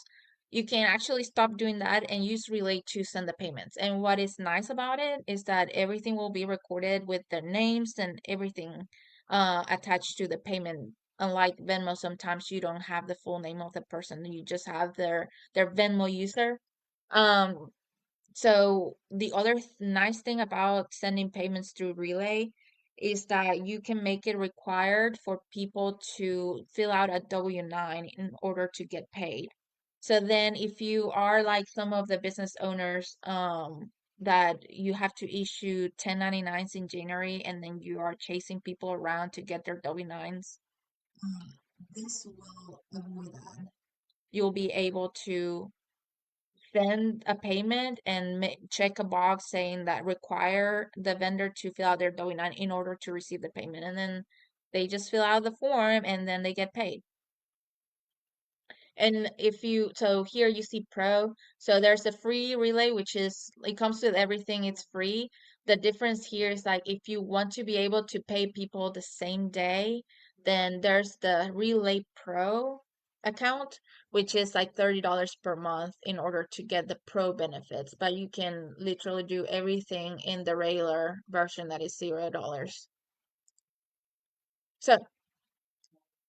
you can actually stop doing that and use Relay to send the payments. And what is nice about it is that everything will be recorded with their names and everything attached to the payment. Unlike Venmo, sometimes you don't have the full name of the person; you just have their Venmo user. Um, so the other nice thing about sending payments through Relay is that you can make it required for people to fill out a W-9 in order to get paid. So then if you are like some of the business owners that you have to issue 1099s in January and then you are chasing people around to get their W-9s, this will avoid that. You'll be able to send a payment and check a box saying that require the vendor to fill out their W-9 in order to receive the payment. And then they just fill out the form and then they get paid. And if you, so here you see Pro. So there's a free Relay, which is, it comes with everything, it's free. The difference here is like if you want to be able to pay people the same day, then there's the Relay Pro account, which is like $30 per month in order to get the Pro benefits. But you can literally do everything in the regular version that is $0. So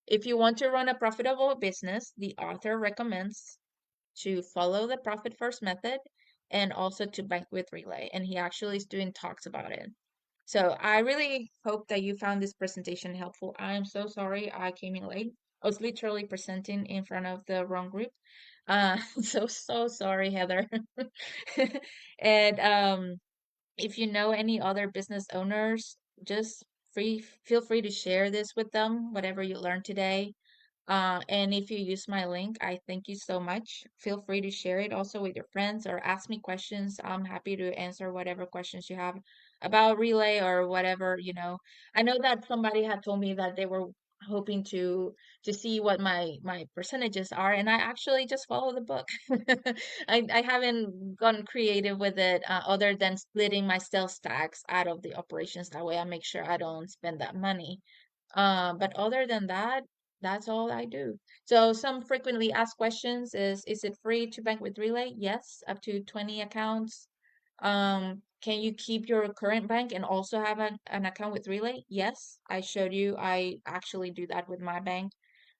if you want to run a profitable business, the author recommends to follow the profit first method and also to bank with Relay. And he actually is doing talks about it. So I really hope that you found this presentation helpful. I am so sorry I came in late. I was literally presenting in front of the wrong group. So sorry, Heather. And if you know any other business owners, just feel free to share this with them, whatever you learned today. And if you use my link, I thank you so much. Feel free to share it also with your friends or ask me questions. I'm happy to answer whatever questions you have about Relay or whatever, you know. I know that somebody had told me that they were hoping to see what my percentages are, and I actually just follow the book. I haven't gone creative with it other than splitting my sales tax out of the operations. That way I make sure I don't spend that money. But other than that, that's all I do. So some frequently asked questions is it free to bank with Relay? Yes, up to 20 accounts. Can you keep your current bank and also have an account with Relay? Yes, I showed you. I actually do that with my bank.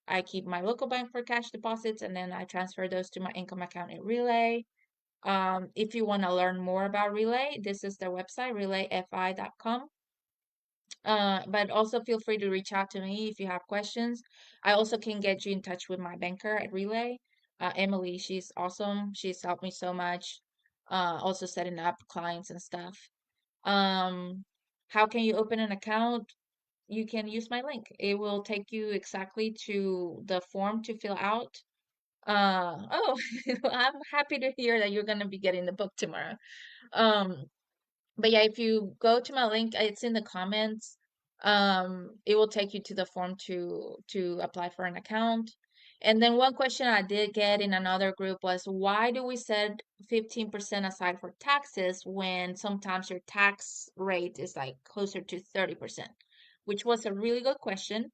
I keep my local bank for cash deposits and then I transfer those to my income account at Relay. If you want to learn more about Relay, this is their website, relayfi.com. But also feel free to reach out to me if you have questions. I also can get you in touch with my banker at Relay, Emily. She's awesome. She's helped me so much. Also setting up clients and stuff. Um, how can you open an account? You can use my link. It will take you exactly to the form to fill out. Oh, I'm happy to hear that you're gonna be getting the book tomorrow. Um, but yeah, if you go to my link, it's in the comments. It will take you to the form to apply for an account. And then one question I did get in another group was, why do we set 15% aside for taxes when sometimes your tax rate is like closer to 30%? which was a really good question.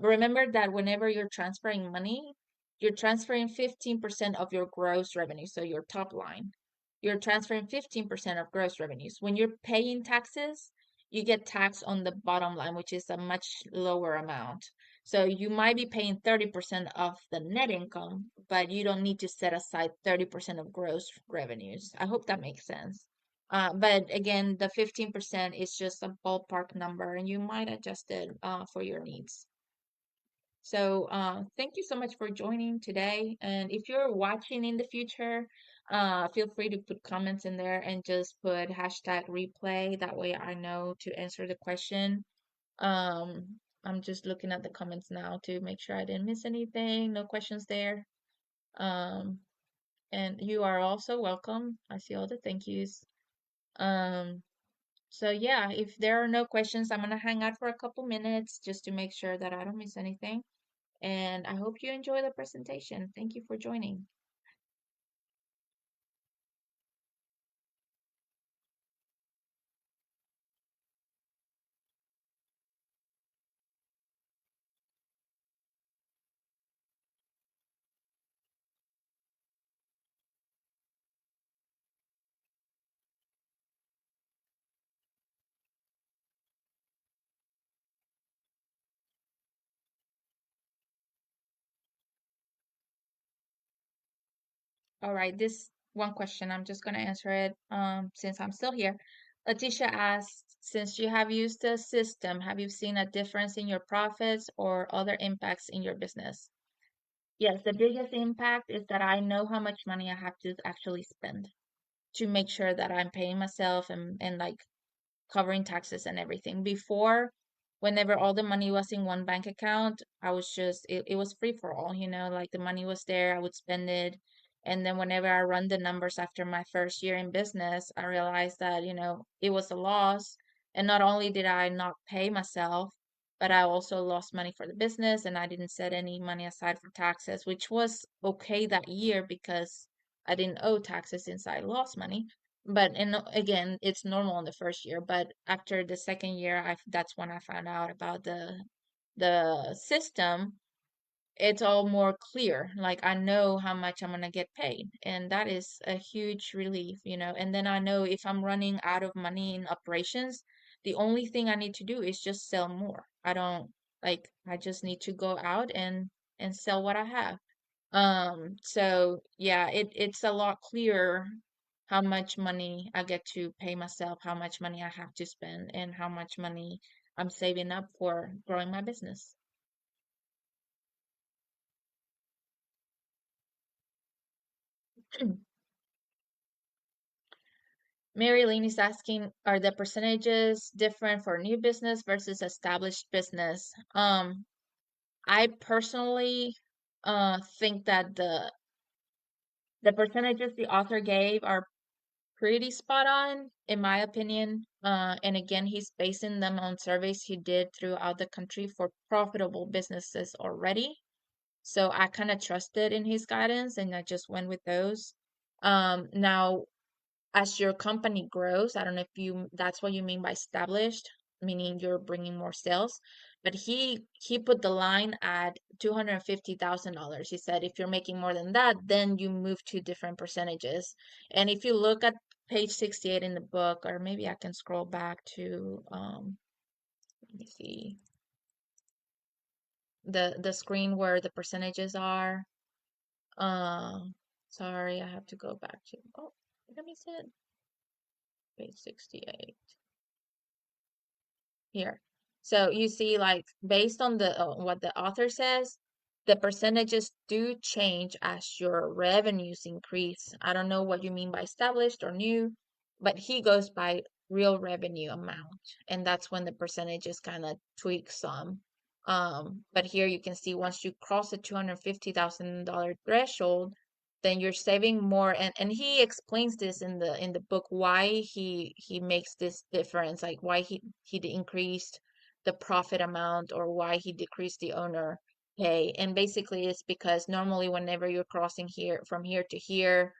Remember that whenever you're transferring money, you're transferring 15% of your gross revenue, so your top line. You're transferring 15% of gross revenues. When you're paying taxes, you get taxed on the bottom line, which is a much lower amount. So you might be paying 30% of the net income, but you don't need to set aside 30% of gross revenues. I hope that makes sense. But again, the 15% is just a ballpark number, and you might adjust it for your needs. So thank you so much for joining today. And if you're watching in the future, feel free to put comments in there and just put hashtag replay. That way I know to answer the question. I'm just looking at the comments now to make sure I didn't miss anything. No questions there. Um, and you are also welcome. I see all the thank yous. Um, so yeah, if there are no questions, I'm gonna hang out for a couple minutes just to make sure that I don't miss anything. And I hope you enjoy the presentation. Thank you for joining. All right, this one question, I'm just going to answer it since I'm still here. Letitia asked, since you have used the system, have you seen a difference in your profits or other impacts in your business? Yes, the biggest impact is that I know how much money I have to actually spend to make sure that I'm paying myself and like covering taxes and everything. Before, whenever all the money was in one bank account, I was just, it was free for all, like the money was there, I would spend it. And then whenever I run the numbers after my first year in business, I realized that, it was a loss. And not only did I not pay myself, but I also lost money for the business and I didn't set any money aside for taxes, which was okay that year because I didn't owe taxes since I lost money. But and again, it's normal in the first year, but after the second year, that's when I found out about the system. It's all more clear. Like I know how much I'm gonna get paid, and that is a huge relief. And then I know if I'm running out of money in operations, the only thing I need to do is just sell more. I don't like I just need to go out and sell what I have. So yeah, it's a lot clearer how much money I get to pay myself, how much money I have to spend, and how much money I'm saving up for growing my business. Mary Lynn is asking, are the percentages different for new business versus established business? I personally think that the percentages the author gave are pretty spot on, in my opinion. And again, he's basing them on surveys he did throughout the country for profitable businesses already. So I kind of trusted in his guidance and I just went with those. Now, as your company grows, I don't know if that's what you mean by established, meaning you're bringing more sales. But he put the line at $250,000. He said if you're making more than that, then you move to different percentages. And if you look at page 68 in the book, or maybe I can scroll back to let me see the screen where the percentages are. Um, sorry, I have to go back to let me see it. Page 68. Here. So you see, like, based on the what the author says, the percentages do change as your revenues increase. I don't know what you mean by established or new, but he goes by real revenue amount, and that's when the percentages kind of tweak some. But here you can see once you cross the $250,000 threshold, then you're saving more, and he explains this in the book why he makes this difference, like why he increased the profit amount or why he decreased the owner pay. And basically it's because normally whenever you're crossing here from here to here,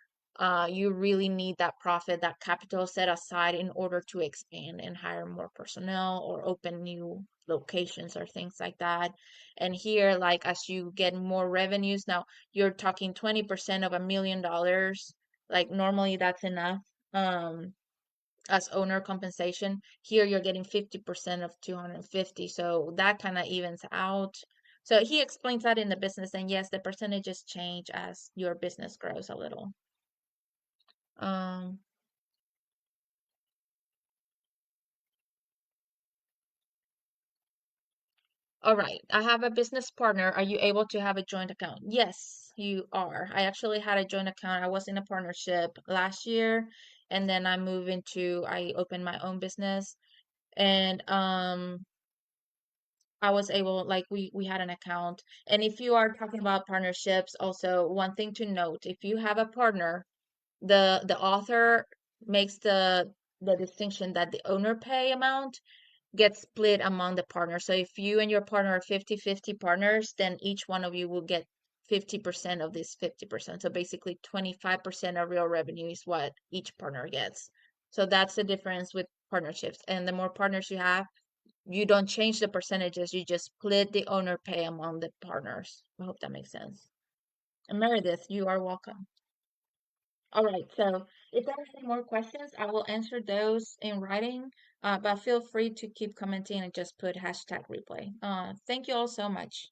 you really need that profit, that capital set aside in order to expand and hire more personnel or open new locations or things like that. And here, like as you get more revenues, now you're talking 20% of $1 million. Like normally that's enough. As owner compensation. Here you're getting 50% of 250. So that kind of evens out. So he explains that in the business, and yes, the percentages change as your business grows a little. Um, all right. I have a business partner. Are you able to have a joint account? Yes, you are. I actually had a joint account. I was in a partnership last year, and then I opened my own business, and I was able, like we had an account. And if you are talking about partnerships, also one thing to note, if you have a partner, the author makes the distinction that the owner pay amount gets split among the partners. So if you and your partner are 50-50 partners, then each one of you will get 50% of this 50%. So basically 25% of real revenue is what each partner gets. So that's the difference with partnerships. And the more partners you have, you don't change the percentages, you just split the owner pay among the partners. I hope that makes sense. And Meredith, you are welcome. All right, so if there are any more questions, I will answer those in writing, but feel free to keep commenting and just put hashtag replay. Thank you all so much.